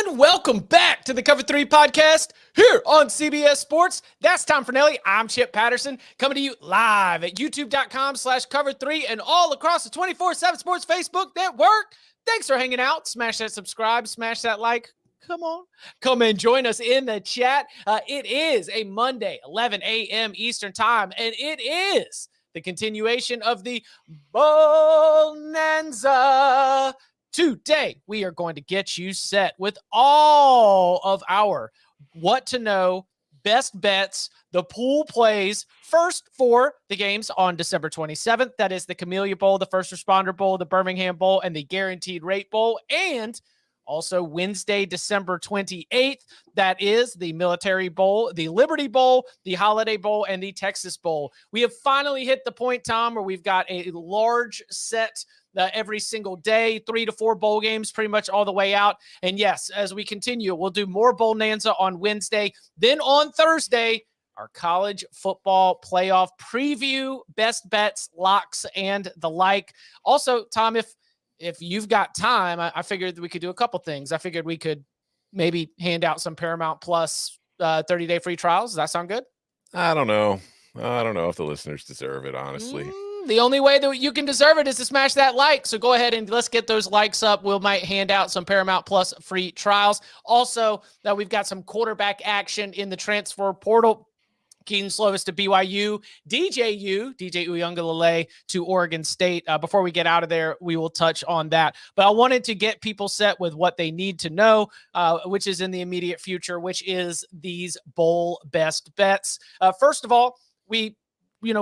And welcome back to the Cover 3 podcast here on CBS Sports. That's Tom Fernelli. I'm Chip Patterson, coming to you live at youtube.com/cover3 and all across the 24/7 Sports Facebook network. Thanks for hanging out. Smash that subscribe, smash that like. Come on. Come and join us in the chat. It is a Monday, 11 a.m. Eastern time, and it is the continuation of the BOWLNANZA. Today, we are going to get you set with all of our what to know, best bets, the pool plays, first for the games on December 27th. That is the Camellia Bowl, the First Responder Bowl, the Birmingham Bowl, and the Guaranteed Rate Bowl. And also Wednesday, December 28th, that is the Military Bowl, the Liberty Bowl, the Holiday Bowl, and the Texas Bowl. We have finally hit the point, Tom, where we've got a large set every single day, 3 to 4 bowl games, pretty much all the way out. And yes, as we continue, we'll do more BOWLNANZA on Wednesday. Then on Thursday, our college football playoff preview, best bets, locks, and the like. Also, Tom, if you've got time, I figured that we could do a couple things. I figured we could maybe hand out some Paramount Plus 30-day free trials. Does that sound good? I don't know. I don't know if the listeners deserve it, honestly. The only way that you can deserve it is to smash that like. So go ahead and let's get those likes up. We might hand out some Paramount Plus free trials. Also, we've got some quarterback action in the transfer portal. Kedon Slovis to BYU, DJ Uyunglele to Oregon State. Before we get out of there, we will touch on that. But I wanted to get people set with what they need to know, which is in the immediate future, which is these bowl best bets. First of all, we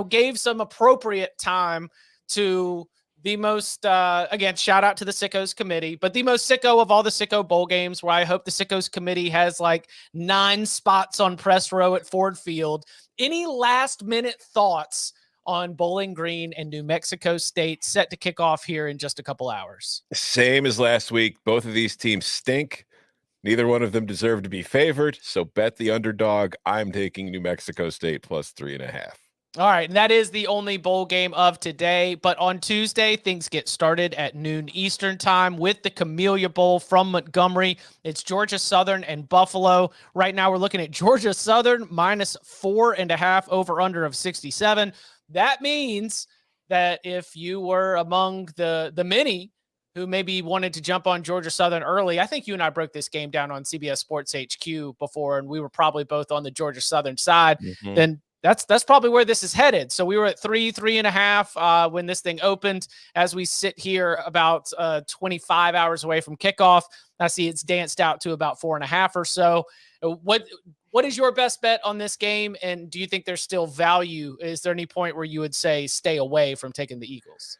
gave some appropriate time to the most, again, shout out to the Sickos committee, but the most sicko of all the sicko bowl games, where I hope the Sickos committee has like 9 spots on press row at Ford Field. Any last minute thoughts on Bowling Green and New Mexico State set to kick off here in just a couple hours? Same as last week. Both of these teams stink. Neither one of them deserve to be favored. So bet the underdog. I'm taking New Mexico State plus 3.5. All right, and that is the only bowl game of today. But on Tuesday, things get started at noon Eastern time with the Camellia Bowl from Montgomery. It's Georgia Southern and Buffalo. Right now, we're looking at Georgia Southern minus 4.5, over under of 67. That means that if you were among the many who maybe wanted to jump on Georgia Southern early, I think you and I broke this game down on CBS Sports HQ before, and we were probably both on the Georgia Southern side. Then that's probably where this is headed. So we were at 3.5 when this thing opened. As we sit here about 25 hours away from kickoff, I see it's danced out to about 4.5 or so. What is your best bet on this game? And do you think there's still value? Is there any point where you would say stay away from taking the Eagles?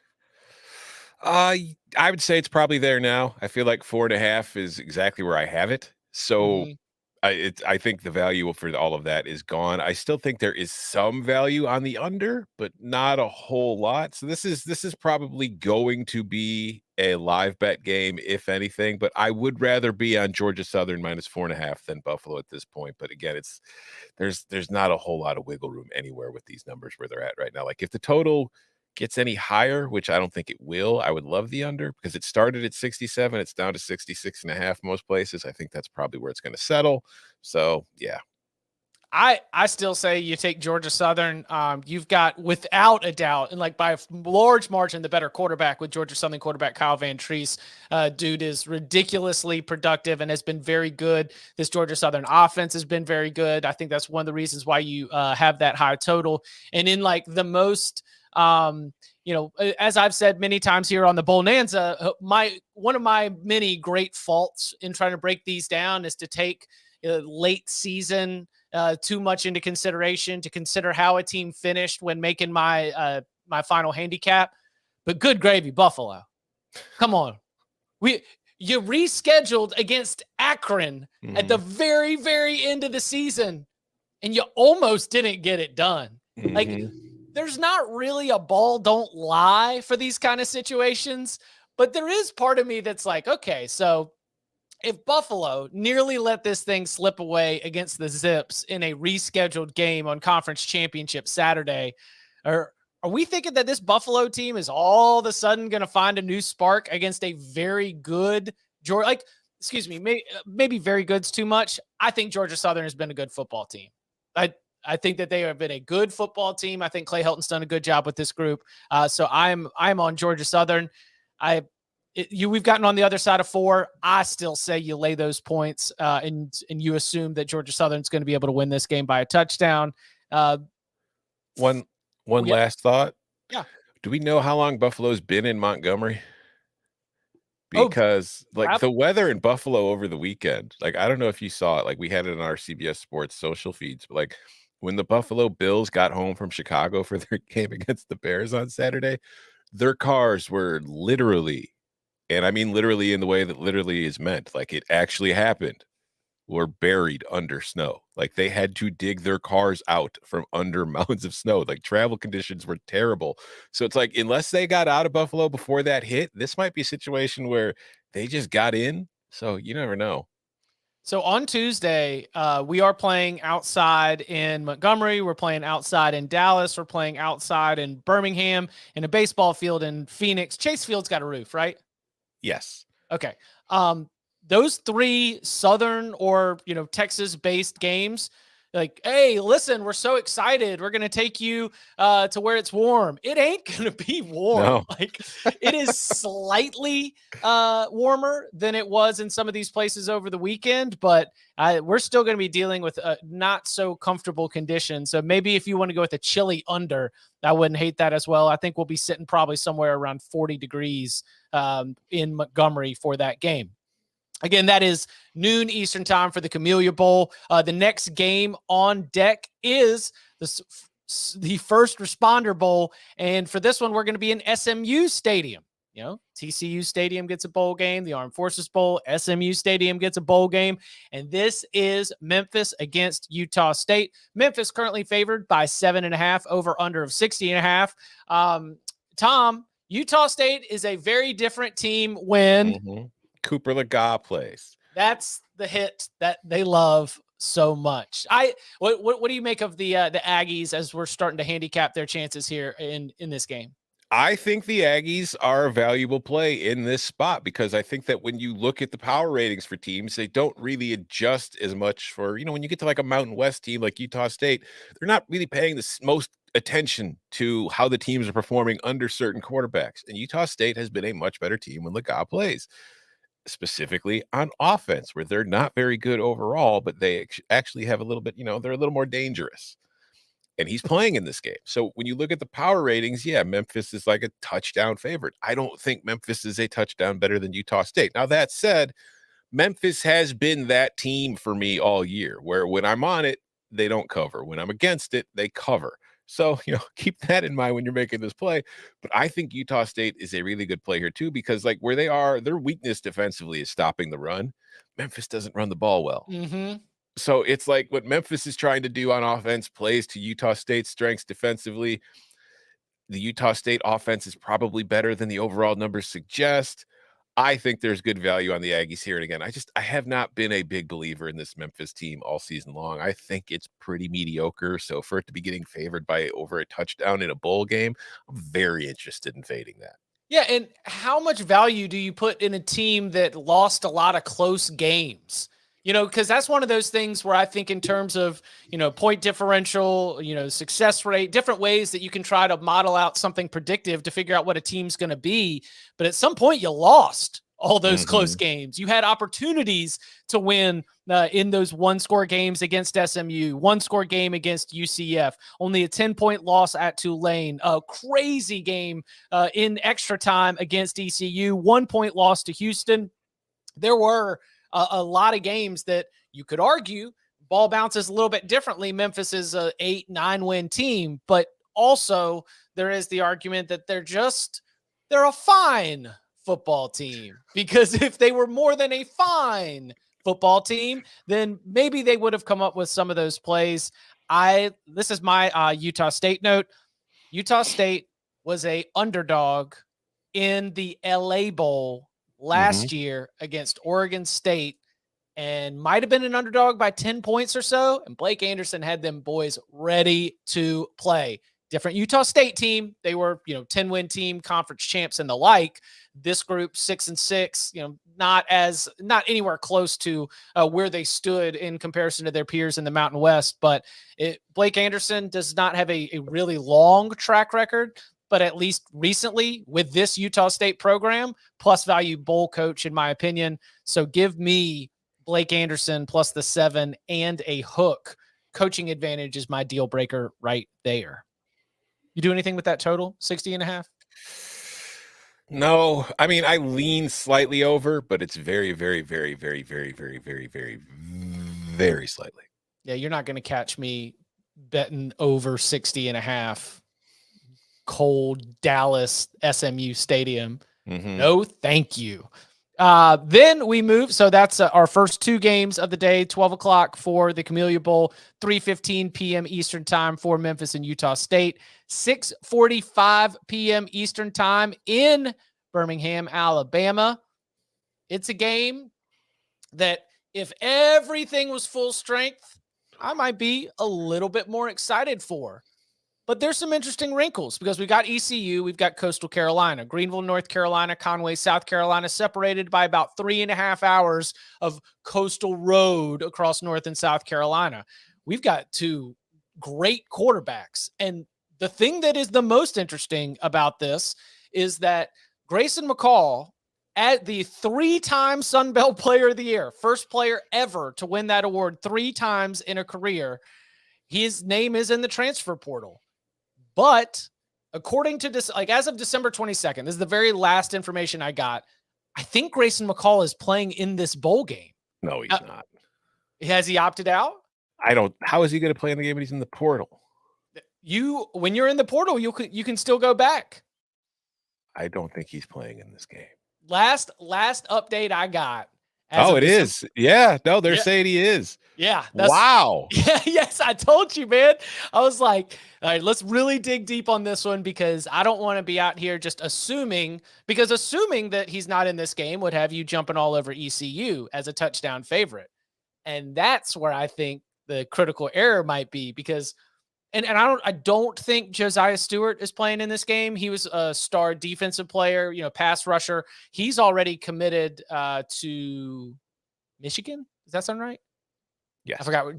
I would say it's probably there now. I feel like 4.5 is exactly where I have it. So I think the value for all of that is gone. I still think there is some value on the under, but not a whole lot. So this is probably going to be a live bet game, if anything. But I would rather be on Georgia Southern minus 4.5 than Buffalo at this point. But again, there's not a whole lot of wiggle room anywhere with these numbers where they're at right now. Like if the total gets any higher, which I don't think it will, I would love the under, because it started at 67. It's down to 66.5 most places. I think that's probably where it's going to settle. So, yeah. I still say you take Georgia Southern. You've got, without a doubt, and like by a large margin, the better quarterback with Georgia Southern quarterback Kyle Van Treese. Dude is ridiculously productive and has been very good. This Georgia Southern offense has been very good. I think that's one of the reasons why you have that high total. And in like the most as I've said many times here on the BOWLNANZA, one of my many great faults in trying to break these down is to take late season too much into consideration, to consider how a team finished when making my final handicap. But good gravy, Buffalo. Come on. You rescheduled against Akron at the very, very end of the season, and you almost didn't get it done. Like, there's not really a ball don't lie for these kind of situations, but there is part of me that's like, okay, so if Buffalo nearly let this thing slip away against the Zips in a rescheduled game on Conference Championship Saturday, are we thinking that this Buffalo team is all of a sudden going to find a new spark against a very good Georgia? Like, excuse me, maybe very good's too much. I think Georgia Southern has been a good football team. I think that they have been a good football team. I think Clay Helton's done a good job with this group. So I'm on Georgia Southern. We've gotten on the other side of 4. I still say you lay those points, and you assume that Georgia Southern's going to be able to win this game by a touchdown. One yeah. last thought. Yeah. Do we know how long Buffalo's been in Montgomery? Because the weather in Buffalo over the weekend, I don't know if you saw it. We had it on our CBS Sports social feeds, but when the Buffalo Bills got home from Chicago for their game against the Bears on Saturday, their cars were literally, and I mean literally in the way that literally is meant, it actually happened, were buried under snow. They had to dig their cars out from under mounds of snow. Travel conditions were terrible. So it's unless they got out of Buffalo before that hit, this might be a situation where they just got in. So you never know. So on Tuesday, we are playing outside in Montgomery. We're playing outside in Dallas. We're playing outside in Birmingham, in a baseball field in Phoenix. Chase Field's got a roof, right? Yes. Okay. Those 3 Southern or, Texas-based games, hey, listen, we're so excited. We're going to take you to where it's warm. It ain't going to be warm. No. It is slightly warmer than it was in some of these places over the weekend, but we're still going to be dealing with not so comfortable conditions. So maybe if you want to go with a chilly under, I wouldn't hate that as well. I think we'll be sitting probably somewhere around 40 degrees in Montgomery for that game. Again, that is noon Eastern time for the Camellia Bowl. The next game on deck is the First Responder Bowl. And for this one, we're going to be in SMU Stadium. TCU Stadium gets a bowl game. The Armed Forces Bowl, SMU Stadium gets a bowl game. And this is Memphis against Utah State. Memphis currently favored by 7.5, over under of 60.5. Tom, Utah State is a very different team when Cooper Legas plays. That's the hit that they love so much. What do you make of the Aggies as we're starting to handicap their chances here in this game? I think the Aggies are a valuable play in this spot because I think that when you look at the power ratings for teams, they don't really adjust as much for, when you get to a Mountain West team like Utah State, they're not really paying the most attention to how the teams are performing under certain quarterbacks. And Utah State has been a much better team when Legas plays, specifically on offense, where they're not very good overall, but they actually have a little bit, they're a little more dangerous. And he's playing in this game. So when you look at the power ratings, Memphis is a touchdown favorite. I don't think Memphis is a touchdown better than Utah State. Now, that said, Memphis has been that team for me all year, where when I'm on it, they don't cover. When I'm against it, they cover. So, keep that in mind when you're making this play. But I think Utah State is a really good play here, too, because where they are, their weakness defensively is stopping the run. Memphis doesn't run the ball well. So it's what Memphis is trying to do on offense plays to Utah State's strengths defensively. The Utah State offense is probably better than the overall numbers suggest. I think there's good value on the Aggies here. And again, I have not been a big believer in this Memphis team all season long. I think it's pretty mediocre. So for it to be getting favored by over a touchdown in a bowl game, I'm very interested in fading that. Yeah, and how much value do you put in a team that lost a lot of close games? Because that's one of those things where I think in terms of, point differential, success rate, different ways that you can try to model out something predictive to figure out what a team's going to be. But at some point you lost all those close games. You had opportunities to win in those 1-score games against SMU, 1-score game against UCF, only a 10-point loss at Tulane, a crazy game in extra time against ECU, 1-point loss to Houston. There were a lot of games that you could argue ball bounces a little bit differently. Memphis is a 8-9 win team, but also there is the argument that they're a fine football team, because if they were more than a fine football team, then maybe they would have come up with some of those plays. This is my Utah State note. Utah State was a underdog in the LA Bowl last year against Oregon State, and might have been an underdog by 10 points or so. And Blake Anderson had them boys ready to play. different Utah State team. They were, 10-win team, conference champs and the like. This group 6-6, not anywhere close to where they stood in comparison to their peers in the Mountain West. But Blake Anderson does not have a really long track record, but at least recently with this Utah State program, plus value bowl coach, in my opinion. So give me Blake Anderson plus the 7 and a hook. Coaching advantage is my deal breaker right there. You do anything with that total 60.5? No, I mean, I lean slightly over, but it's very, very, very, very, very, very, very, very, very slightly. Yeah, you're not going to catch me betting over 60.5. Cold Dallas SMU Stadium. Mm-hmm. No, thank you. Then we move. So that's our first 2 games of the day, 12 o'clock for the Camellia Bowl, 3:15 p.m. Eastern time for Memphis and Utah State, 6:45 p.m. Eastern time in Birmingham, Alabama. It's a game that if everything was full strength, I might be a little bit more excited for. But there's some interesting wrinkles because we've got ECU, we've got Coastal Carolina, Greenville, North Carolina, Conway, South Carolina, separated by about 3.5 hours of coastal road across North and South Carolina. We've got 2 great quarterbacks. And the thing that is the most interesting about this is that Grayson McCall, at the 3-time Sun Belt Player of the Year, first player ever to win that award 3 times in a career, his name is in the transfer portal. But according to this, as of December 22nd, this is the very last information I got. I think Grayson McCall is playing in this bowl game. No, he's not. Has he opted out? How is he going to play in the game when he's in the portal? When you're in the portal, you can still go back. I don't think he's playing in this game. Last update I got. Oh, it is. Yeah. No, they're saying he is. Yeah. Wow. Yeah. Yes. I told you, man. I was like, all right, let's really dig deep on this one because I don't want to be out here just assuming that he's not in this game would have you jumping all over ECU as a touchdown favorite. And that's where I think the critical error might be because, and I don't think Josiah Stewart is playing in this game. He was a star defensive player, pass rusher. He's already committed to Michigan. Does that sound right? Yeah, I forgot.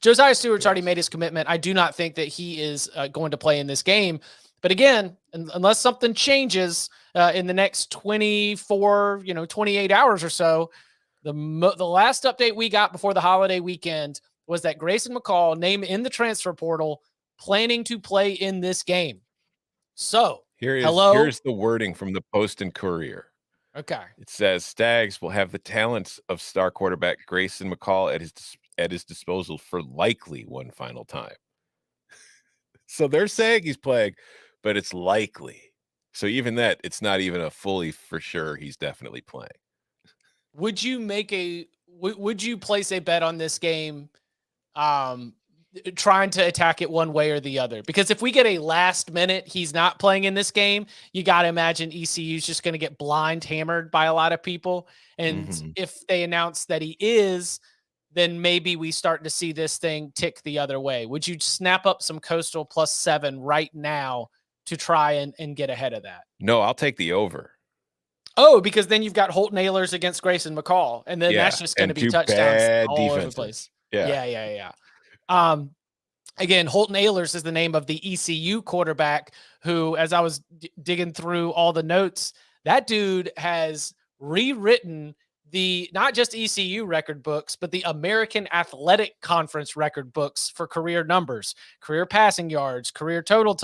Josiah Stewart's already made his commitment. I do not think that he is going to play in this game. But again, unless something changes in the next 24, 28 hours or so, the last update we got before the holiday weekend was that Grayson McCall, named in the transfer portal, planning to play in this game. So here's the wording from the Post and Courier. Okay. It says Stags will have the talents of star quarterback Grayson McCall at his disposal for likely one final time. So they're saying he's playing, but it's likely. So even that, it's not even a fully for sure he's definitely playing. Would you place a bet on this game trying to attack it one way or the other? Because if we get a last minute he's not playing in this game, you got to imagine ECU is just going to get blind hammered by a lot of people. And if they announce that he is, then maybe we start to see this thing tick the other way. Would you snap up some Coastal plus 7 right now to try and get ahead of that? No, I'll take the over. Oh, because then you've got Holton Ahlers against Grayson McCall, and then that's just going to be touchdowns all over the place. Yeah. Again, Holton Ahlers is the name of the ECU quarterback who, as I was digging through all the notes, that dude has rewritten the not just ECU record books, but the American Athletic Conference record books for career numbers, career passing yards, career total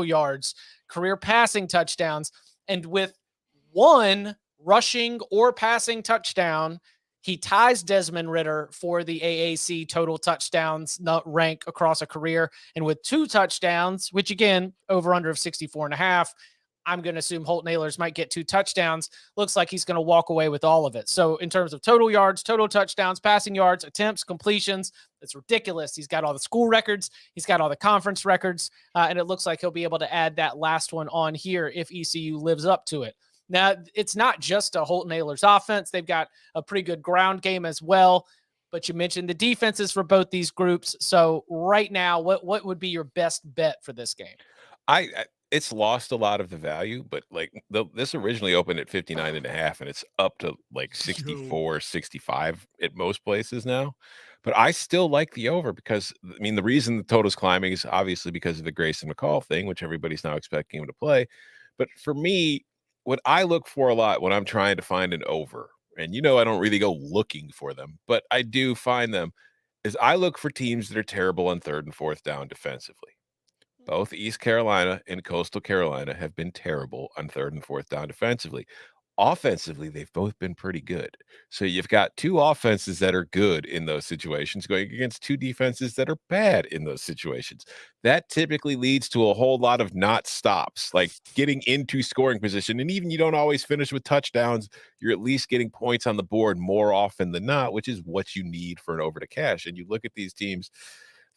yards, career passing touchdowns. And with 1 rushing or passing touchdown, he ties Desmond Ridder for the AAC total touchdowns rank across a career. And with 2 touchdowns, which again, over under of 64.5, I'm going to assume Holton Ahlers might get 2 touchdowns. Looks like he's going to walk away with all of it. So in terms of total yards, total touchdowns, passing yards, attempts, completions, it's ridiculous. He's got all the school records. He's got all the conference records. And it looks like he'll be able to add that last one on here if ECU lives up to it. Now, it's not just a Holton Ahlers offense. They've got a pretty good ground game as well. but you mentioned the defenses for both these groups. So right now, what would be your best bet for this game? It's lost a lot of the value, but like this originally opened at 59.5 and it's up to like Yo. 64, 65 at most places now. But I still like the over because I mean the reason the total's climbing is obviously because of the Grayson McCall thing, which everybody's now expecting him to play. But for me, what I look for a lot when I'm trying to find an over, and I don't really go looking for them, but I do find them, is I look for teams that are terrible on third and fourth down defensively. Both East Carolina and Coastal Carolina have been terrible on third and fourth down defensively. Offensively, they've both been pretty good. So you've got two offenses that are good in those situations going against two defenses that are bad in those situations. That typically leads to a whole lot of not stops, like getting into scoring position. And even you don't always finish with touchdowns, you're at least getting points on the board more often than not, which is what you need for an over to cash. And you look at these teams,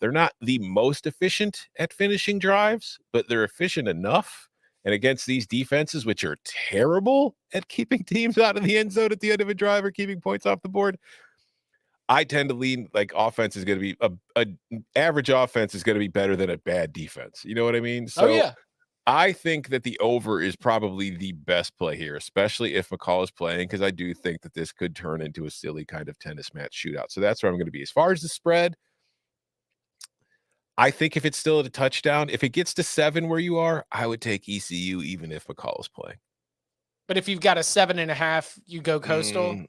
they're not the most efficient at finishing drives, but they're efficient enough. And against these defenses, which are terrible at keeping teams out of the end zone at the end of a drive or keeping points off the board, I tend to lean like offense is going to be a average offense is going to be better than a bad defense. You know what I mean? Oh So yeah. I think that the over is probably the best play here, especially if McCall is playing, because I do think that this could turn into a silly kind of tennis match shootout. So that's where I'm going to be. As far as the spread, I think if it's still at a touchdown, if it gets to 7 where you are, I would take ECU even if McCall is playing. But if you've got a 7.5, you go Coastal.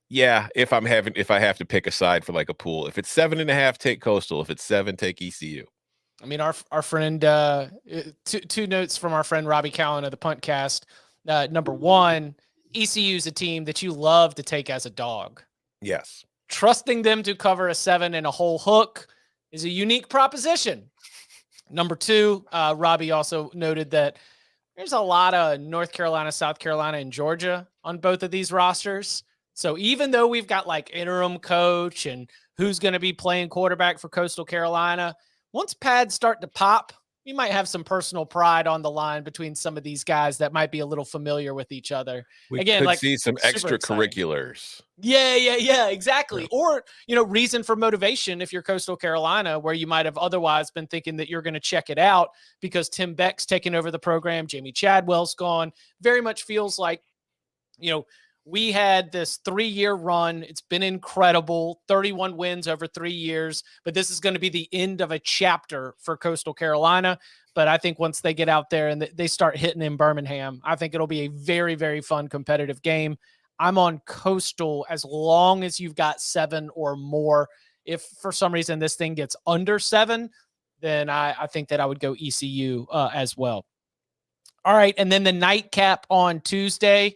Yeah, if I have to pick a side for like a pool. If it's 7.5, take Coastal. If it's 7, take ECU. I mean, our friend, two notes from our friend Robbie Cowan of the Punt Cast. Number one, ECU is a team that you love to take as a dog. Yes. Trusting them to cover a 7 and a whole hook is a unique proposition. Number two, Robbie also noted that there's a lot of North Carolina, South Carolina, and Georgia on both of these rosters. So even though we've got like interim coach and who's going to be playing quarterback for Coastal Carolina, once pads start to pop, you might have some personal pride on the line between some of these guys that might be a little familiar with each other. We Again, could like see some extracurriculars. Yeah, exactly. Yeah. Or, reason for motivation if you're Coastal Carolina, where you might have otherwise been thinking that you're going to check it out because Tim Beck's taking over the program. Jamie Chadwell's gone. Very much feels like, we had this 3-year run. It's been incredible. 31 wins over 3 years, but this is going to be the end of a chapter for Coastal Carolina. But I think once they get out there and they start hitting in Birmingham, I think it'll be a very, very fun competitive game. I'm on Coastal as long as you've got 7 or more. If for some reason this thing gets under 7, then I think that I would go ECU as well. All right. And then the nightcap on Tuesday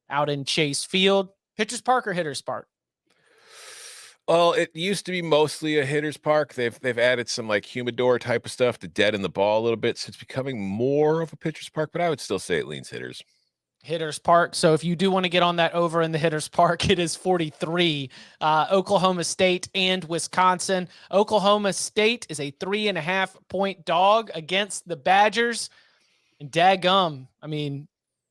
out in Chase Field. Pitchers Park or Hitters Park? Well, it used to be mostly a hitter's park. They've added some like humidor type of stuff to deaden the ball a little bit. So it's becoming more of a pitcher's park, but I would still say it leans hitters. Hitters Park. So if you do want to get on that over in the Hitters Park, it is 43. Oklahoma State and Wisconsin. Oklahoma State is a 3.5-point dog against the Badgers. And daggum, I mean,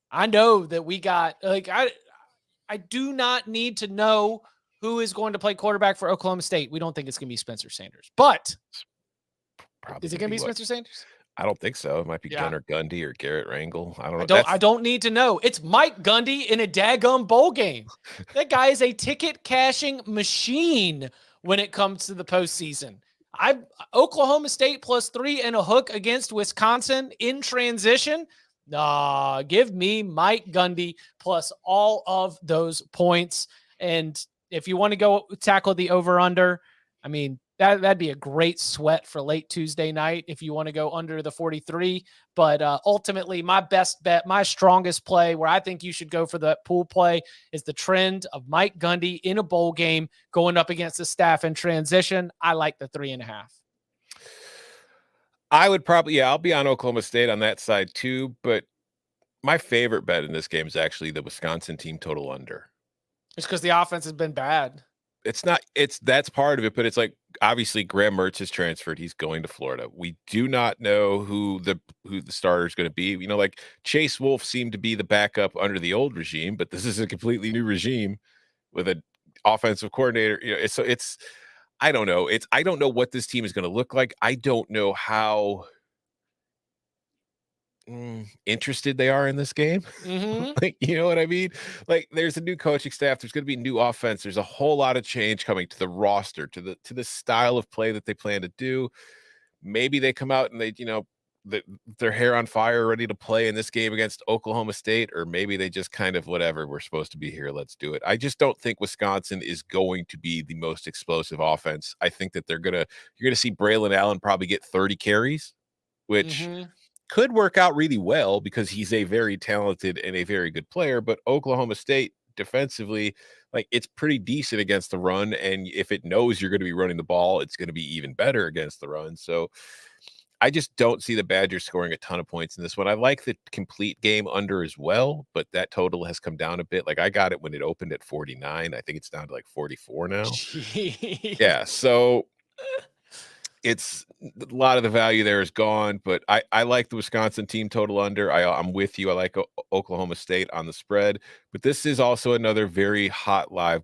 I know that we got I do not need to know who is going to play quarterback for Oklahoma State. We don't think it's going to be Spencer Sanders, but is it going to be Spencer Sanders? I don't think so. It might be Gunnar Gundy or Garrett Rangel. I don't know. I don't need to know. It's Mike Gundy in a daggum bowl game. That guy is a ticket cashing machine when it comes to the postseason. Oklahoma State plus 3 and a hook against Wisconsin in transition. Give me Mike Gundy plus all of those points. And if you want to go tackle the over-under, I mean, that'd be a great sweat for late Tuesday night if you want to go under the 43. But ultimately, my best bet, my strongest play, where I think you should go for the pool play, is the trend of Mike Gundy in a bowl game going up against the staff in transition. I like the 3.5. I would probably, I'll be on Oklahoma State on that side too, but my favorite bet in this game is actually the Wisconsin team total under. It's because the offense has been bad. That's part of it, but it's like, obviously Graham Mertz has transferred. He's going to Florida. We do not know who the starter is going to be. Like Chase Wolf seemed to be the backup under the old regime, but this is a completely new regime with a offensive coordinator. I don't know. I don't know what this team is going to look like. I don't know how interested they are in this game. Like, you know what I mean? Like, there's a new coaching staff. There's going to be new offense. There's a whole lot of change coming to the roster, to the style of play that they plan to do. Maybe they come out and they, their hair on fire, ready to play in this game against Oklahoma State, or maybe they just kind of whatever. We're supposed to be here. Let's do it. I just don't think Wisconsin is going to be the most explosive offense. I think that you're going to see Braylon Allen probably get 30 carries, which could work out really well because he's a very talented and a very good player. But Oklahoma State defensively, like, it's pretty decent against the run. And if it knows you're going to be running the ball, it's going to be even better against the run. So I just don't see the Badgers scoring a ton of points in this one. I like the complete game under as well, but that total has come down a bit. Like, I got it when it opened at 49. I think it's down to like 44 now. Jeez. Yeah. So it's a lot of the value there is gone, but I like the Wisconsin team total under. I'm with you. I like Oklahoma State on the spread, but this is also another very hot live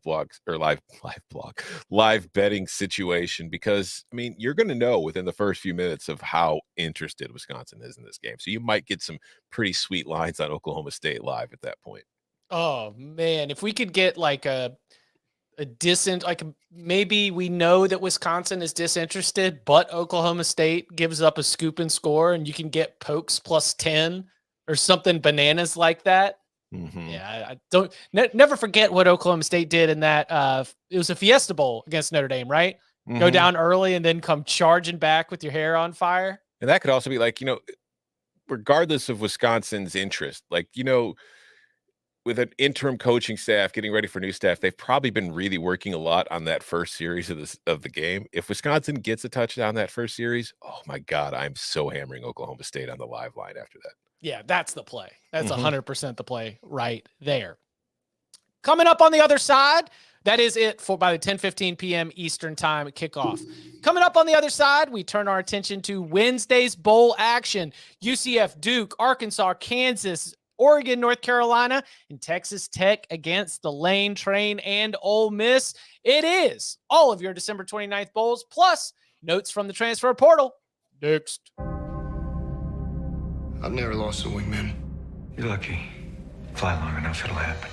betting situation, because I mean, you're going to know within the first few minutes of how interested Wisconsin is in this game. So you might get some pretty sweet lines on Oklahoma State live at that point. Oh man, if we could get like a maybe we know that Wisconsin is disinterested, but Oklahoma State gives up a scoop and score, and you can get Pokes plus 10 or something bananas like that. Yeah, I don't never forget what Oklahoma State did in that. It was a Fiesta Bowl against Notre Dame, right? Go down early and then come charging back with your hair on fire. And that could also be like, regardless of Wisconsin's interest, like, with an interim coaching staff getting ready for new staff, they've probably been really working a lot on that first series of the game. If Wisconsin gets a touchdown that first series, oh my God, I'm so hammering Oklahoma State on the live line after that. Yeah, that's the play. That's 100% the play right there. Coming up on the other side, that is it for by the 10:15 p.m. Eastern time kickoff. Coming up on the other side, we turn our attention to Wednesday's bowl action. UCF, Duke, Arkansas, Kansas, Oregon, North Carolina, and Texas Tech against the Lane Train and Ole Miss. It is all of your December 29th bowls, plus notes from the transfer portal. Next. I've never lost a wingman. You're lucky. Fly long enough, it'll happen.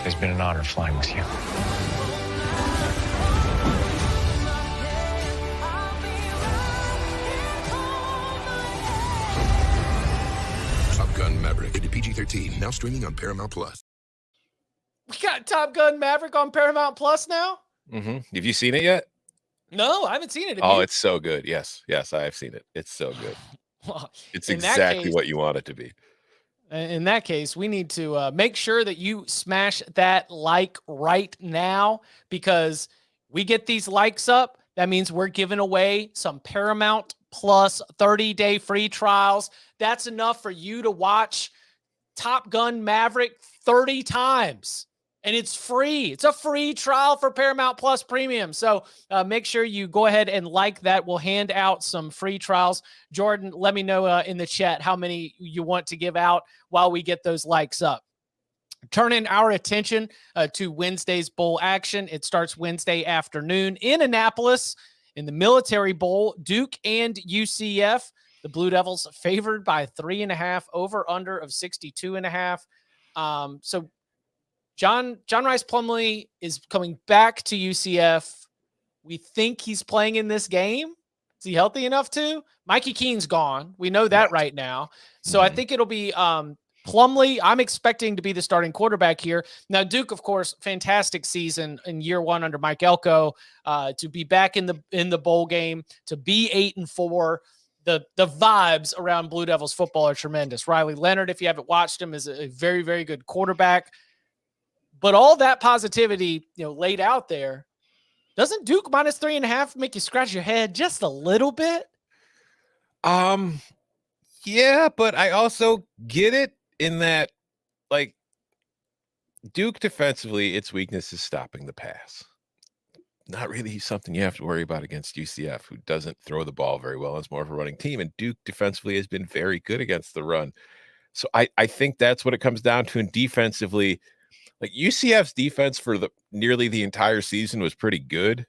It's been an honor flying with you. Top Gun Maverick, rated PG-13, now streaming on Paramount+. We got Top Gun Maverick on Paramount Plus now? Have you seen it yet? No, I haven't seen it. It's so good. Yes, I have seen it. It's so good. Well, it's exactly what you want it to be. In that case, we need to make sure that you smash that like right now, because we get these likes up. That means we're giving away some Paramount Plus 30-day free trials. That's enough for you to watch Top Gun Maverick 30 times. And it's free. It's a free trial for Paramount Plus Premium. So make sure you go ahead and like that. We'll hand out some free trials. Jordan, let me know in the chat how many you want to give out while we get those likes up. Turning our attention to Wednesday's bowl action. It starts Wednesday afternoon in Annapolis in the Military Bowl. Duke and UCF. The Blue Devils favored by 3.5, over under of 62.5. So John Rice Plumlee is coming back to UCF. We think he's playing in this game. Is he healthy enough to? Mikey Keene's gone. We know that right now. So I think it'll be Plumlee. I'm expecting to be the starting quarterback here. Now, Duke, of course, fantastic season in year one under Mike Elko. To be back in the bowl game, to be 8-4. The vibes around Blue Devils football are tremendous. Riley Leonard, if you haven't watched him, is a very, very good quarterback. But all that positivity, laid out there, doesn't Duke minus 3.5 make you scratch your head just a little bit? Yeah, but I also get it in that, like, Duke defensively, its weakness is stopping the pass. not really something you have to worry about against UCF, who doesn't throw the ball very well. It's more of a running team, and Duke defensively has been very good against the run. So I think that's what it comes down to. And defensively, like UCF's defense for nearly the entire season was pretty good.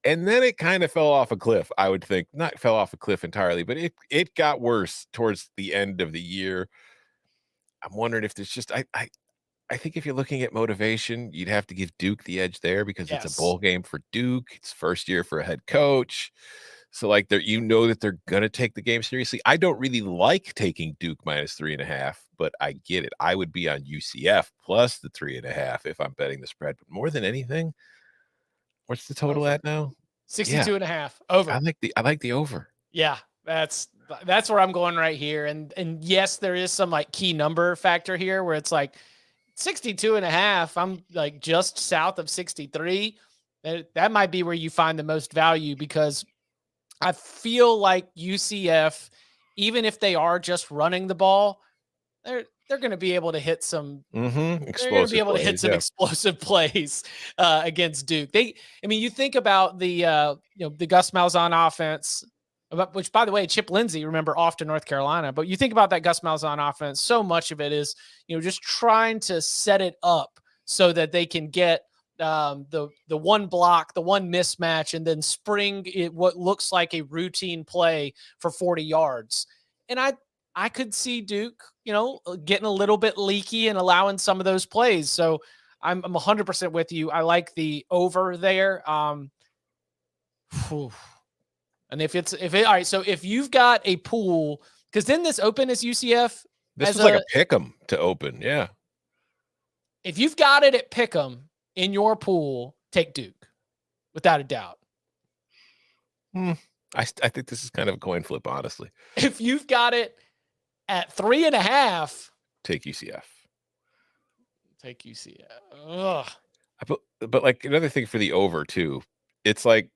And then it kind of fell off a cliff, I would think. Not fell off a cliff entirely, but it got worse towards the end of the year. I'm wondering if there's just I think if you're looking at motivation, you'd have to give Duke the edge there because it's a bowl game for Duke. It's first year for a head coach. So like that they're gonna take the game seriously. I don't really like taking Duke -3.5, but I get it. I would be on UCF plus the 3.5 if I'm betting the spread. But more than anything, what's the total at now? 62.5 over. I like the over. Yeah, that's where I'm going right here. And yes, there is some like key number factor here where it's like 62.5. I'm like just south of 63. That might be where you find the most value, because I feel like UCF, even if they are just running the ball, they're going to be able to hit some. They're going to be able to hit some explosive plays against Duke. You think about the Gus Malzahn offense, which, by the way, Chip Lindsey, remember, off to North Carolina. But you think about that Gus Malzahn offense, so much of it is just trying to set it up so that they can get the one block, the one mismatch, and then spring it what looks like a routine play for 40 yards. And I could see Duke, getting a little bit leaky and allowing some of those plays. So I'm 100% with you. I like the over there. And all right, so if you've got a pool, because then this open is UCF. This is like a pick 'em to open. Yeah. If you've got it at pick 'em in your pool, take Duke without a doubt. I think this is kind of a coin flip, honestly. If you've got it at 3.5, take UCF. Take UCF. Ugh. But like another thing for the over too, it's like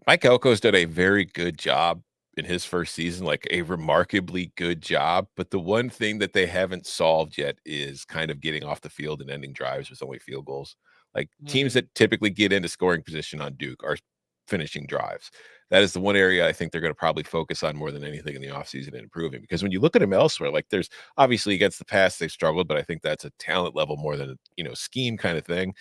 Mike Elko's done a very good job in his first season, like a remarkably good job. But the one thing that they haven't solved yet is kind of getting off the field and ending drives with only field goals. Like teams that typically get into scoring position on Duke are finishing drives. That is the one area I think they're going to probably focus on more than anything in the offseason and improving. Because when you look at them elsewhere, like there's obviously against the pass, they've struggled, but I think that's a talent level more than scheme kind of thing.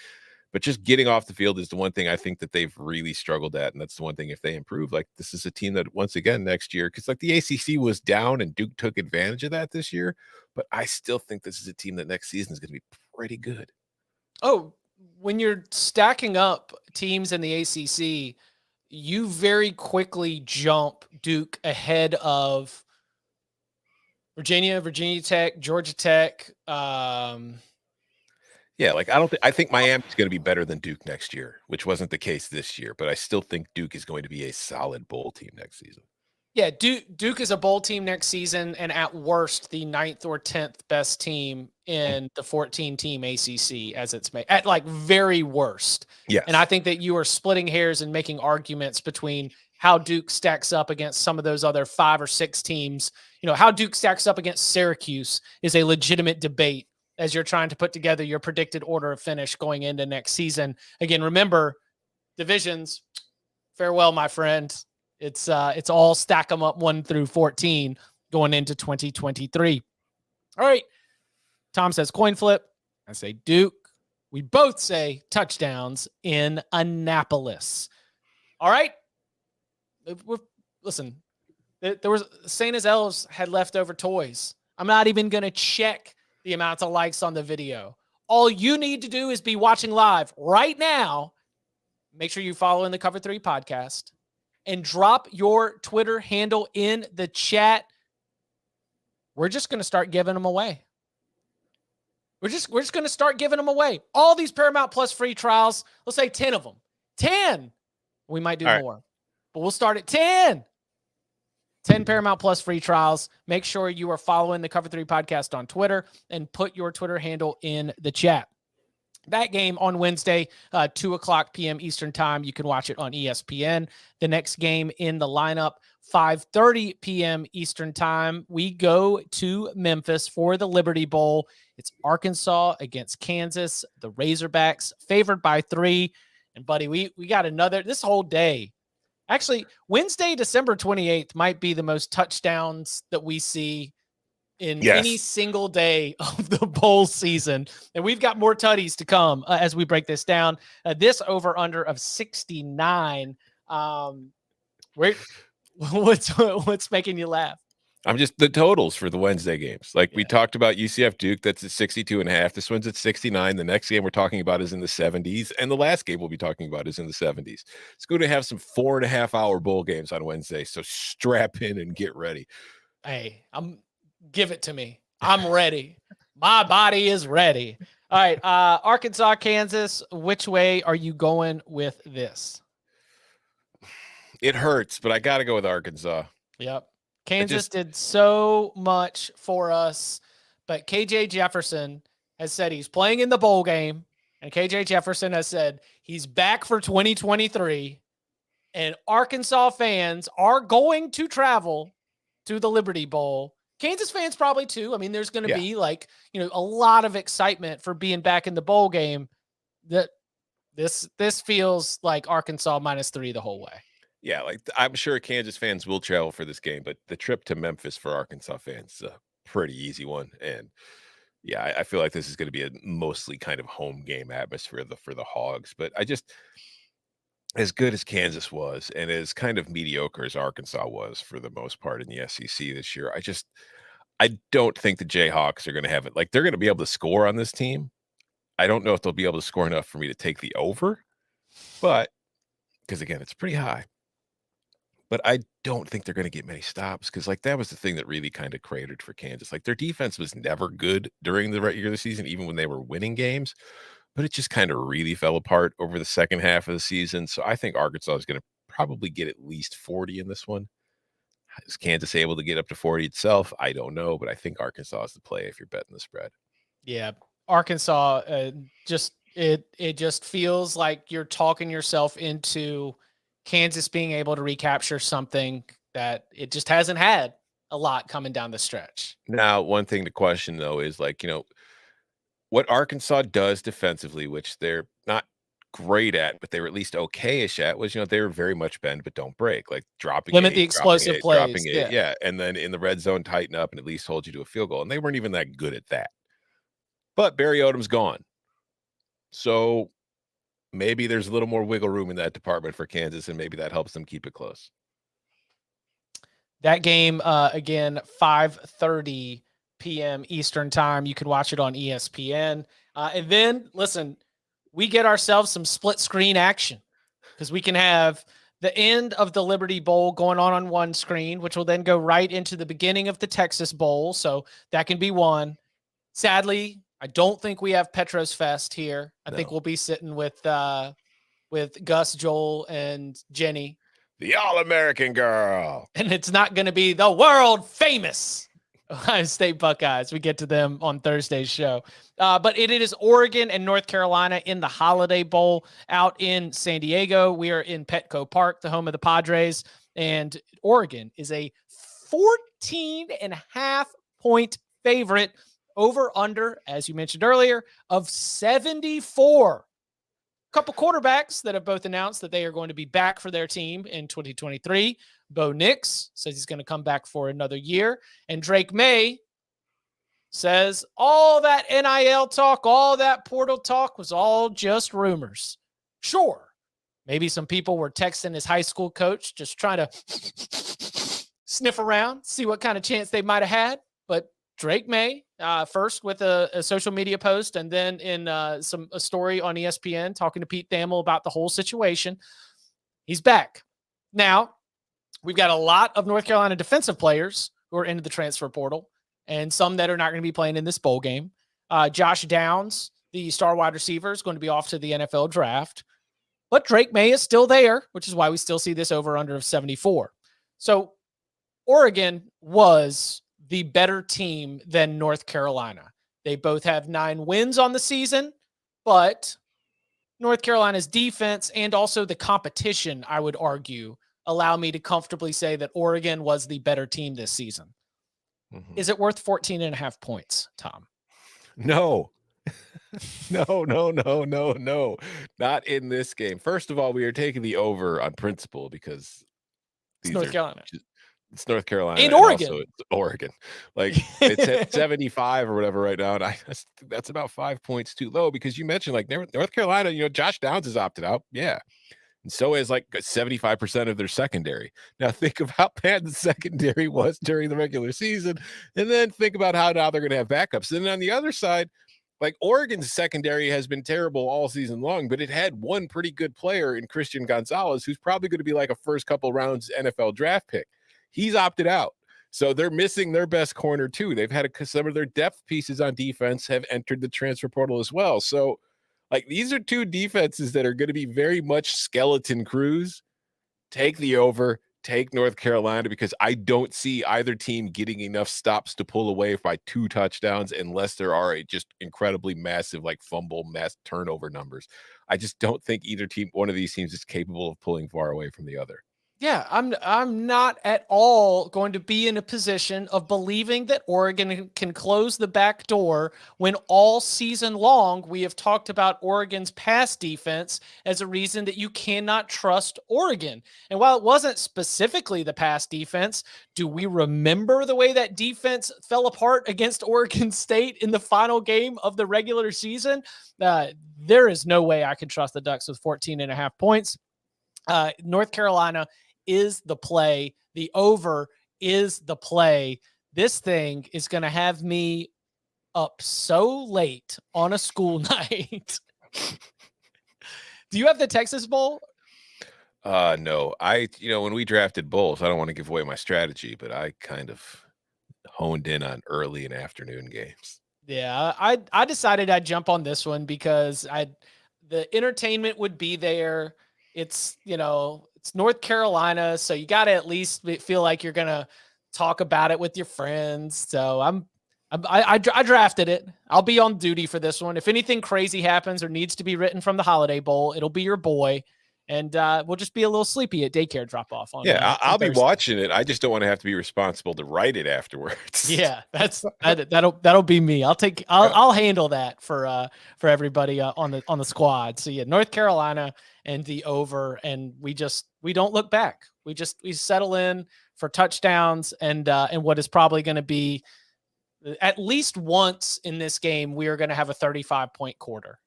But just getting off the field is the one thing I think that they've really struggled at. And that's the one thing, if they improve, like this is a team that once again next year, because like the ACC was down and Duke took advantage of that this year. But I still think this is a team that next season is going to be pretty good. Oh, when you're stacking up teams in the ACC, you very quickly jump Duke ahead of Virginia Tech, Georgia Tech. Yeah, like I think Miami's going to be better than Duke next year, which wasn't the case this year. But I still think Duke is going to be a solid bowl team next season. Yeah, Duke is a bowl team next season, and at worst, the 9th or 10th best team in the 14-team ACC as it's made. At like very worst. Yes. And I think that you are splitting hairs and making arguments between how Duke stacks up against some of those other 5 or 6 teams. How Duke stacks up against Syracuse is a legitimate debate as you're trying to put together your predicted order of finish going into next season. Again, remember, divisions, farewell, my friend. It's all stack them up 1 through 14 going into 2023. All right. Tom says coin flip. I say Duke. We both say touchdowns in Annapolis. All right. Listen, there was St. as Elves had leftover toys. I'm not even going to check the amounts of likes on the video. All you need to do is be watching live right now. Make sure you follow in the Cover 3 podcast and drop your Twitter handle in the chat. We're just going to start giving them away. We're just going to start giving them away. All these Paramount Plus free trials, let's say 10 of them. 10. We might do more, but we'll start at 10. 10 Paramount Plus free trials. Make sure you are following the Cover 3 podcast on Twitter and put your Twitter handle in the chat. That game on Wednesday, 2:00 p.m. Eastern time. You can watch it on ESPN. The next game in the lineup, 5:30 p.m. Eastern time. We go to Memphis for the Liberty Bowl. It's Arkansas against Kansas. The Razorbacks favored by 3. And buddy, we got this whole day. Actually, Wednesday, December 28th might be the most touchdowns that we see in any single day of the bowl season. And we've got more tutties to come as we break this down. This over under of 69. What's making you laugh? I'm just the totals for the Wednesday games. Like we talked about UCF Duke, that's at 62.5. This one's at 69. The next game we're talking about is in the 70s. And the last game we'll be talking about is in the 70s. It's going to have some 4.5-hour bowl games on Wednesday. So strap in and get ready. Hey, give it to me. I'm ready. My body is ready. All right. Arkansas, Kansas. Which way are you going with this? It hurts, but I got to go with Arkansas. Yep. Kansas did so much for us, but KJ Jefferson has said he's playing in the bowl game, and KJ Jefferson has said he's back for 2023, and Arkansas fans are going to travel to the Liberty Bowl. Kansas fans probably too. I mean, there's going to be a lot of excitement for being back in the bowl game. That this feels like Arkansas -3 the whole way. Yeah, like I'm sure Kansas fans will travel for this game, but the trip to Memphis for Arkansas fans is a pretty easy one. And yeah, I feel like this is going to be a mostly kind of home game atmosphere for the Hogs. But as good as Kansas was and as kind of mediocre as Arkansas was for the most part in the SEC this year, I don't think the Jayhawks are going to have it. Like they're going to be able to score on this team. I don't know if they'll be able to score enough for me to take the over, but because again, it's pretty high. But I don't think they're going to get many stops because, like, that was the thing that really kind of cratered for Kansas. Like, their defense was never good during the regular season, even when they were winning games. But it just kind of really fell apart over the second half of the season. So I think Arkansas is going to probably get at least 40 in this one. Is Kansas able to get up to 40 itself? I don't know, but I think Arkansas is the play if you're betting the spread. Yeah, Arkansas it just feels like you're talking yourself into Kansas being able to recapture something that it just hasn't had a lot coming down the stretch. Now, one thing to question, though, is like, what Arkansas does defensively, which they're not great at, but they were at least okay-ish at, was, they were very much bend but don't break, like limit the explosive plays. Yeah. And then in the red zone, tighten up and at least hold you to a field goal. And they weren't even that good at that. But Barry Odom's gone. So maybe there's a little more wiggle room in that department for Kansas, and maybe that helps them keep it close. That game, again, 5:30 p.m. Eastern time. You can watch it on ESPN. And then, listen, we get ourselves some split screen action because we can have the end of the Liberty Bowl going on one screen, which will then go right into the beginning of the Texas Bowl. So that can be one. Sadly, I don't think we have Petros Fest here. I think we'll be sitting with Gus, Joel, and Jenny. The All-American girl. And it's not going to be the world famous Ohio State Buckeyes. We get to them on Thursday's show. But it is Oregon and North Carolina in the Holiday Bowl out in San Diego. We are in Petco Park, the home of the Padres. And Oregon is a 14.5-point favorite. Over under, as you mentioned earlier, of 74. A couple quarterbacks that have both announced that they are going to be back for their team in 2023. Bo Nix says he's going to come back for another year. And Drake May says all that NIL talk, all that portal talk was all just rumors. Sure, maybe some people were texting his high school coach, just trying to sniff around, see what kind of chance they might have had. But Drake May, first with a social media post, and then in a story on ESPN talking to Pete Thamel about the whole situation. He's back. Now, we've got a lot of North Carolina defensive players who are into the transfer portal and some that are not going to be playing in this bowl game. Josh Downs, the star wide receiver, is going to be off to the NFL draft. But Drake May is still there, which is why we still see this over-under of 74. So Oregon was the better team than North Carolina. They both have 9 wins on the season, but North Carolina's defense and also the competition, I would argue, allow me to comfortably say that Oregon was the better team this season. Mm-hmm. Is it worth 14.5 points, Tom? No, No, not in this game. First of all, we are taking the over on principle because It's these North are Carolina it's North Carolina and and also Oregon. it's Oregon. Like it's at 75 or whatever right now, and I just think that's about 5 points too low because you mentioned like North Carolina, Josh Downs has opted out. Yeah. And so is like 75% of their secondary. Now think of how bad the secondary was during the regular season, and then think about how now they're going to have backups. And then on the other side, like Oregon's secondary has been terrible all season long, but it had one pretty good player in Christian Gonzalez, who's probably going to be like a first couple rounds NFL draft pick. He's opted out. So they're missing their best corner too. They've had some of their depth pieces on defense have entered the transfer portal as well. So like these are two defenses that are going to be very much skeleton crews. Take the over, take North Carolina, because I don't see either team getting enough stops to pull away by 2 touchdowns unless there are just incredibly massive like fumble, mass turnover numbers. I just don't think either team, one of these teams, is capable of pulling far away from the other. Yeah, I'm not at all going to be in a position of believing that Oregon can close the back door when all season long we have talked about Oregon's pass defense as a reason that you cannot trust Oregon. And while it wasn't specifically the pass defense, do we remember the way that defense fell apart against Oregon State in the final game of the regular season? There is no way I can trust the Ducks with 14.5 points. North Carolina is the play. The over is the play. This thing is going to have me up so late on a school night. Do you have the Texas Bowl? No, when we drafted bowls, I don't want to give away my strategy, but I kind of honed in on early and afternoon games. Yeah, I decided I'd jump on this one because the entertainment would be there. It's, it's North Carolina, so you got to at least feel like you're going to talk about it with your friends. So I drafted it. I'll be on duty for this one. If anything crazy happens or needs to be written from the Holiday Bowl, it'll be your boy. And we'll just be a little sleepy at daycare drop off on. Yeah, I'll be Thursday. watching it. I just don't want to have to be responsible to write it afterwards. Yeah, that'll be me. I'll handle that for everybody on the squad. So yeah, North Carolina and the over, and we don't look back. We settle in for touchdowns and what is probably going to be at least once in this game we are going to have a 35-point quarter,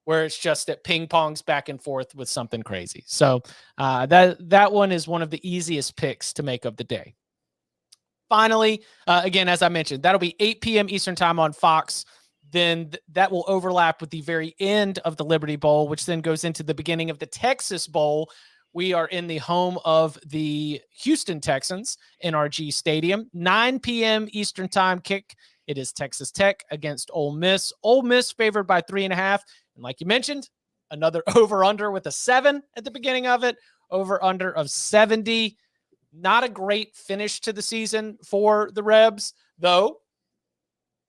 where it's just that ping pongs back and forth with something crazy. So that one is one of the easiest picks to make of the day. Finally, again, as I mentioned, that'll be 8 p.m. Eastern time on Fox. Then that will overlap with the very end of the Liberty Bowl, which then goes into the beginning of the Texas Bowl. We are in the home of the Houston Texans, NRG Stadium, 9 p.m. Eastern time kick. It is Texas Tech against Ole Miss. Ole Miss favored by 3.5. And like you mentioned, another over-under with a 7 at the beginning of it. Over-under of 70. Not a great finish to the season for the Rebs, though.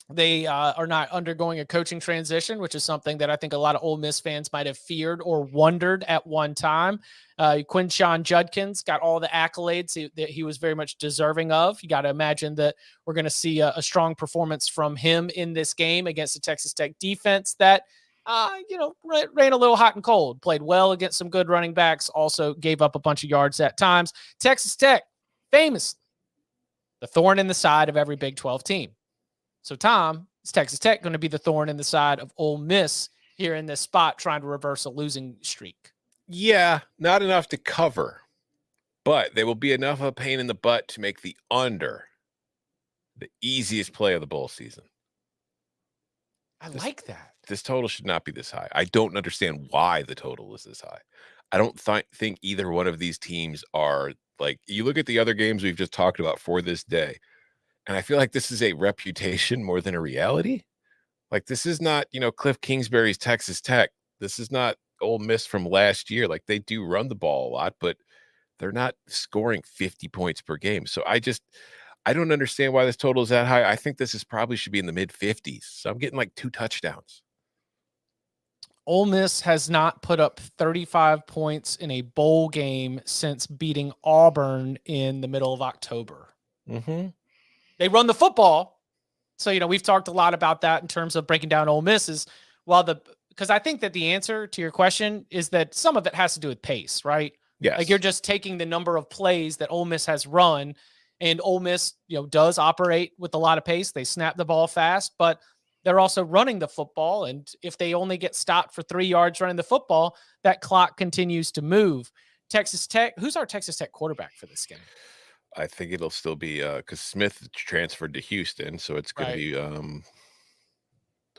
They are not undergoing a coaching transition, which is something that I think a lot of Ole Miss fans might have feared or wondered at one time. Quinshon Judkins got all the accolades that he was very much deserving of. You got to imagine that we're going to see a strong performance from him in this game against the Texas Tech defense that, ran a little hot and cold, played well against some good running backs, also gave up a bunch of yards at times. Texas Tech, famously, the thorn in the side of every Big 12 team. So, Tom, is Texas Tech going to be the thorn in the side of Ole Miss here in this spot, trying to reverse a losing streak? Yeah, not enough to cover, but they will be enough of a pain in the butt to make the under the easiest play of the bowl season. I like that. This total should not be this high. I don't understand why the total is this high. I don't think either one of these teams are like, you look at the other games we've just talked about for this day, and I feel like this is a reputation more than a reality. Like, this is not, Cliff Kingsbury's Texas Tech. This is not Ole Miss from last year. Like, they do run the ball a lot, but they're not scoring 50 points per game. So I don't understand why this total is that high. I think this probably should be in the mid 50s. So I'm getting like 2 touchdowns. Ole Miss has not put up 35 points in a bowl game since beating Auburn in the middle of October. Mm-hmm. They run the football, So, we've talked a lot about that in terms of breaking down Ole Miss because I think that the answer to your question is that some of it has to do with pace, right? Yes. Like you're just taking the number of plays that Ole Miss has run, and Ole Miss, does operate with a lot of pace. They snap the ball fast, but they're also running the football. And if they only get stopped for 3 yards running the football, that clock continues to move. Texas Tech, who's our Texas Tech quarterback for this game? I think it'll still be because Smith transferred to Houston, so it's going to be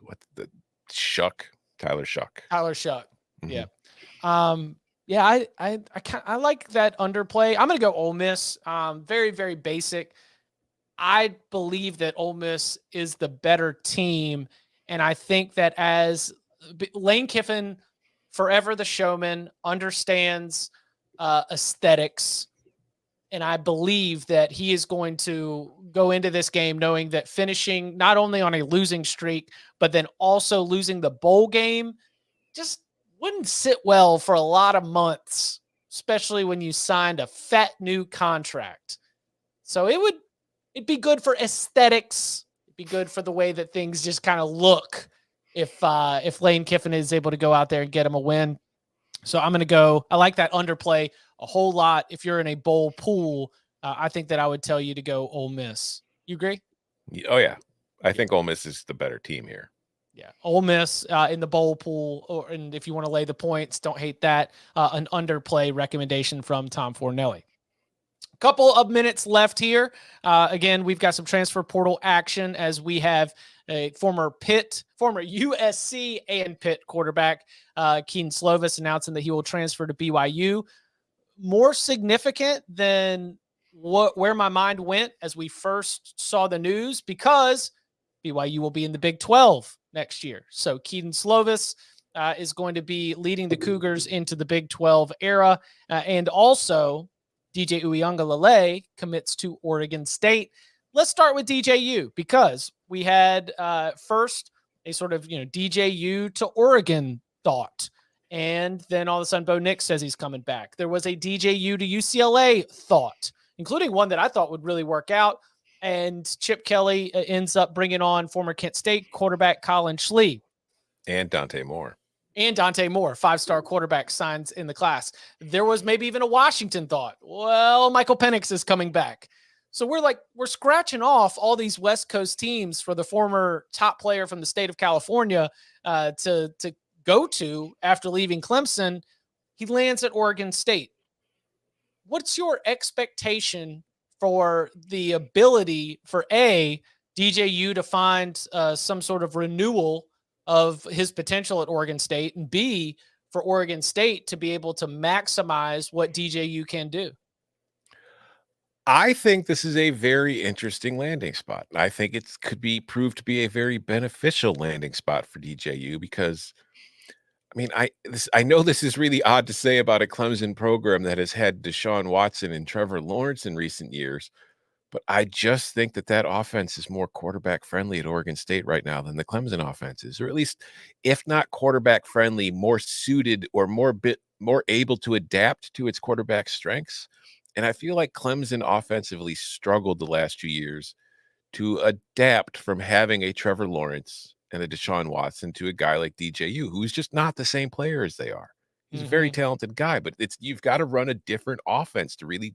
Tyler Shuck. Tyler Shuck. Mhm. Yeah. Yeah, I like that underplay. I'm going to go Ole Miss. Very, very basic. I believe that Ole Miss is the better team, and I think that as Lane Kiffin, forever the showman, understands aesthetics, and I believe that he is going to go into this game knowing that finishing not only on a losing streak, but then also losing the bowl game just wouldn't sit well for a lot of months, especially when you signed a fat new contract. So it'd be good for aesthetics. It'd be good for the way that things just kind of look if Lane Kiffin is able to go out there and get him a win. So I'm going to go. I like that underplay a whole lot. If you're in a bowl pool, I think that I would tell you to go Ole Miss. You agree? Oh yeah, I think Ole Miss is the better team here. Yeah, Ole Miss in the bowl pool, and if you want to lay the points, don't hate that. An underplay recommendation from Tom Fornelli. Couple of minutes left here. Again, we've got some transfer portal action as we have a former USC and Pitt quarterback, Kedon Slovis, announcing that he will transfer to BYU. More significant than where my mind went as we first saw the news, because BYU will be in the Big 12 next year. So Kedon Slovis is going to be leading the Cougars into the Big 12 era, and also DJ Uiagalelei commits to Oregon State. Let's start with DJU, because we had first a sort of DJU to Oregon thought, and then all of a sudden Bo Nix says he's coming back. There was a DJU to UCLA thought, including one that I thought would really work out, and Chip Kelly ends up bringing on former Kent State quarterback Colin Schlee. And Dante Moore. 5-star quarterback, signs in the class. There was maybe even a Washington thought. Well, Michael Penix is coming back. So we're scratching off all these West Coast teams for the former top player from the state of California to go to after leaving Clemson. He lands at Oregon State. What's your expectation for the ability for DJU to find some sort of renewal of his potential at Oregon State, and B, for Oregon State to be able to maximize what DJU can do? I think this is a very interesting landing spot. I think it could be proved to be a very beneficial landing spot for DJU, because I know this is really odd to say about a Clemson program that has had Deshaun Watson and Trevor Lawrence in recent years, but I just think that offense is more quarterback friendly at Oregon State right now than the Clemson offense is, or at least, if not quarterback friendly, more suited or more able to adapt to its quarterback strengths. And I feel like Clemson offensively struggled the last 2 years to adapt from having a Trevor Lawrence and a Deshaun Watson to a guy like DJU, who's just not the same player as they are. He's a very talented guy, but you've got to run a different offense to really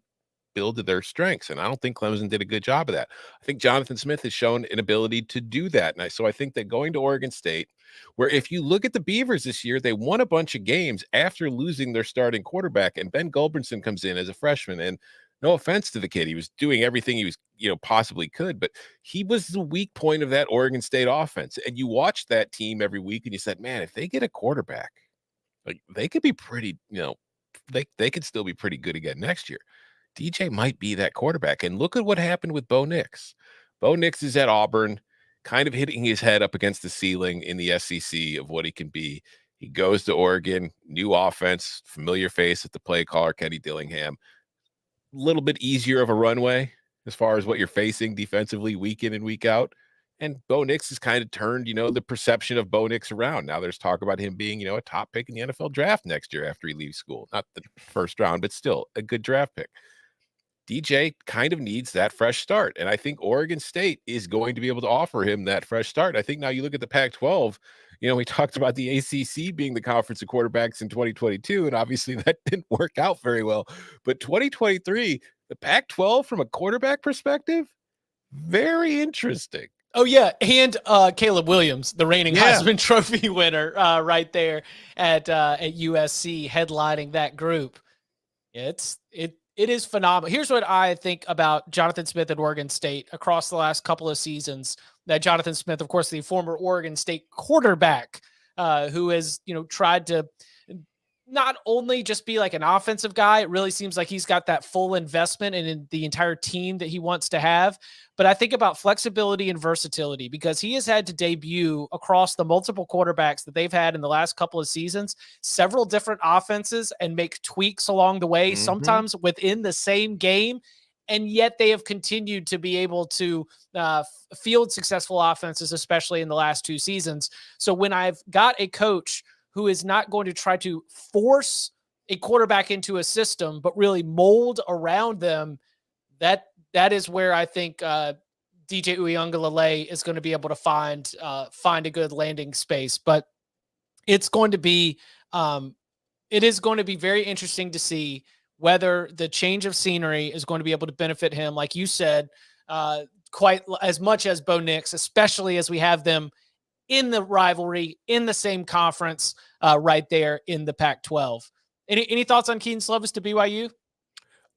build to their strengths. And I don't think Clemson did a good job of that. I think Jonathan Smith has shown an ability to do that. And so I think that going to Oregon State, where if you look at the Beavers this year, they won a bunch of games after losing their starting quarterback, and Ben Gulbranson comes in as a freshman. And no offense to the kid, he was doing everything he was, possibly could, but he was the weak point of that Oregon State offense. And you watched that team every week and you said, man, if they get a quarterback, like they could be pretty, they could still be pretty good again next year. DJ might be that quarterback. And look at what happened with Bo Nix. Bo Nix is at Auburn, kind of hitting his head up against the ceiling in the SEC of what he can be. He goes to Oregon, new offense, familiar face at the play caller, Kenny Dillingham. A little bit easier of a runway as far as what you're facing defensively week in and week out. And Bo Nix has kind of turned, the perception of Bo Nix around. Now there's talk about him being, a top pick in the NFL draft next year after he leaves school. Not the first round, but still a good draft pick. DJ kind of needs that fresh start. And I think Oregon State is going to be able to offer him that fresh start. I think now you look at the Pac-12, we talked about the ACC being the conference of quarterbacks in 2022, and obviously that didn't work out very well. But 2023, the Pac-12 from a quarterback perspective, very interesting. Oh, yeah. And Caleb Williams, the reigning Heisman Trophy winner right there at USC, headlining that group. It is phenomenal. Here's what I think about Jonathan Smith at Oregon State across the last couple of seasons. That Jonathan Smith, of course, the former Oregon State quarterback, who has, tried to not only just be like an offensive guy, it really seems like he's got that full investment in the entire team that he wants to have. But I think about flexibility and versatility because he has had to debut across the multiple quarterbacks that they've had in the last couple of seasons, several different offenses, and make tweaks along the way, sometimes within the same game. And yet they have continued to be able to field successful offenses, especially in the last 2 seasons. So when I've got a coach who is not going to try to force a quarterback into a system, but really mold around them, that is where I think DJ Uiagalelei is going to be able to find a good landing space. But it is going to be very interesting to see whether the change of scenery is going to be able to benefit him, like you said, quite as much as Bo Nix, especially as we have them in the rivalry, in the same conference, right there in the Pac-12. Any thoughts on Kedon Slovis to BYU?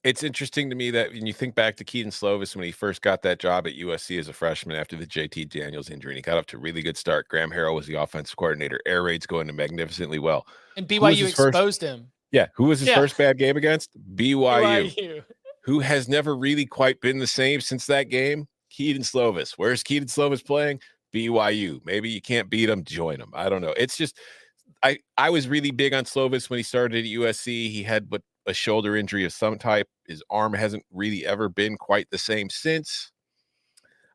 It's interesting to me that when you think back to Kedon Slovis, when he first got that job at USC as a freshman after the JT Daniels injury, and he got up to a really good start. Graham Harrell was the offensive coordinator. Air raids going magnificently well. And BYU exposed him. Yeah. Who was his first bad game against? BYU. Who has never really quite been the same since that game? Kedon Slovis. Where's Kedon Slovis playing? BYU. Maybe you can't beat him, join him. I don't know. It's just, I was really big on Slovis when he started at USC. He had a shoulder injury of some type. His arm hasn't really ever been quite the same since.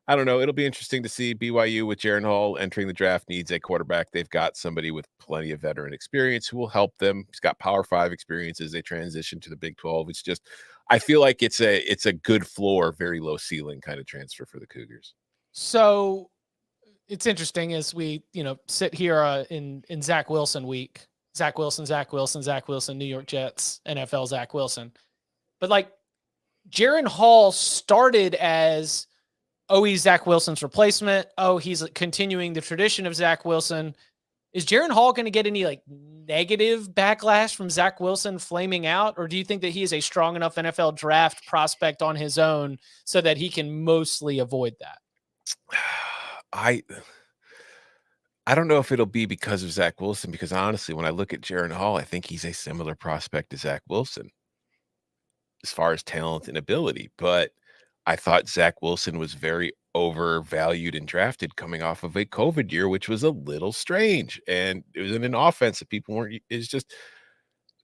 I don't know. It'll be interesting to see. BYU with Jaren Hall entering the draft needs a quarterback. They've got somebody with plenty of veteran experience who will help them. He's got Power 5 experience as they transition to the Big 12. It's just, I feel like it's a good floor, very low ceiling kind of transfer for the Cougars. So it's interesting as we, sit here in Zach Wilson week. Zach Wilson, New York Jets, NFL Zach Wilson. But like Jaren Hall started as, he's Zach Wilson's replacement. He's continuing the tradition of Zach Wilson. Is Jaren Hall going to get any like negative backlash from Zach Wilson flaming out? Or do you think that he is a strong enough NFL draft prospect on his own so that he can mostly avoid that? I don't know if it'll be because of Zach Wilson, because honestly, when I look at Jaren Hall, I think he's a similar prospect to Zach Wilson as far as talent and ability. But I thought Zach Wilson was very overvalued and drafted coming off of a COVID year, which was a little strange. And it was in an offense that people weren't, it's just,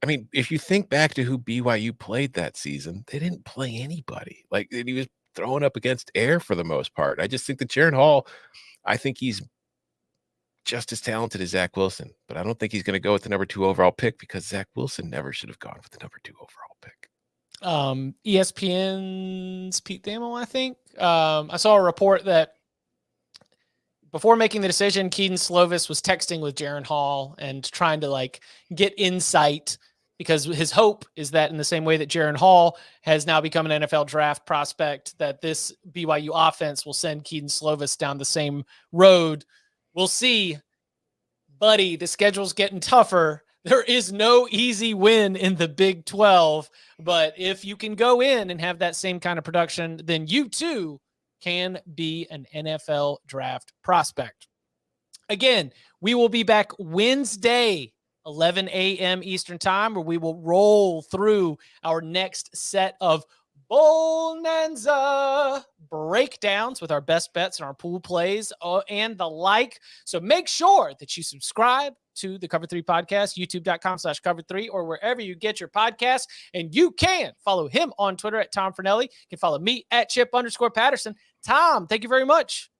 I mean, if you think back to who BYU played that season, they didn't play anybody. Like he was throwing up against air for the most part. I just think that Jaren Hall, I think he's just as talented as Zach Wilson, but I don't think he's going to go with the number 2 overall pick because Zach Wilson never should have gone with the number 2 overall pick. ESPN's Pete Thamel, I think. I saw a report that before making the decision, Kedon Slovis was texting with Jaren Hall and trying to like get insight because his hope is that in the same way that Jaren Hall has now become an NFL draft prospect, that this BYU offense will send Kedon Slovis down the same road. We'll see, buddy. The schedule's getting tougher. There is no easy win in the Big 12, but if you can go in and have that same kind of production, then you too can be an NFL draft prospect. Again, we will be back Wednesday, 11 a.m. Eastern time, where we will roll through our next set of BOWLNANZA breakdowns with our best bets and our pool plays and the like. So make sure that you subscribe to the Cover 3 podcast, youtube.com/Cover3, or wherever you get your podcasts. And you can follow him on Twitter at Tom Fornelli. You can follow me at Chip_Patterson. Tom, thank you very much.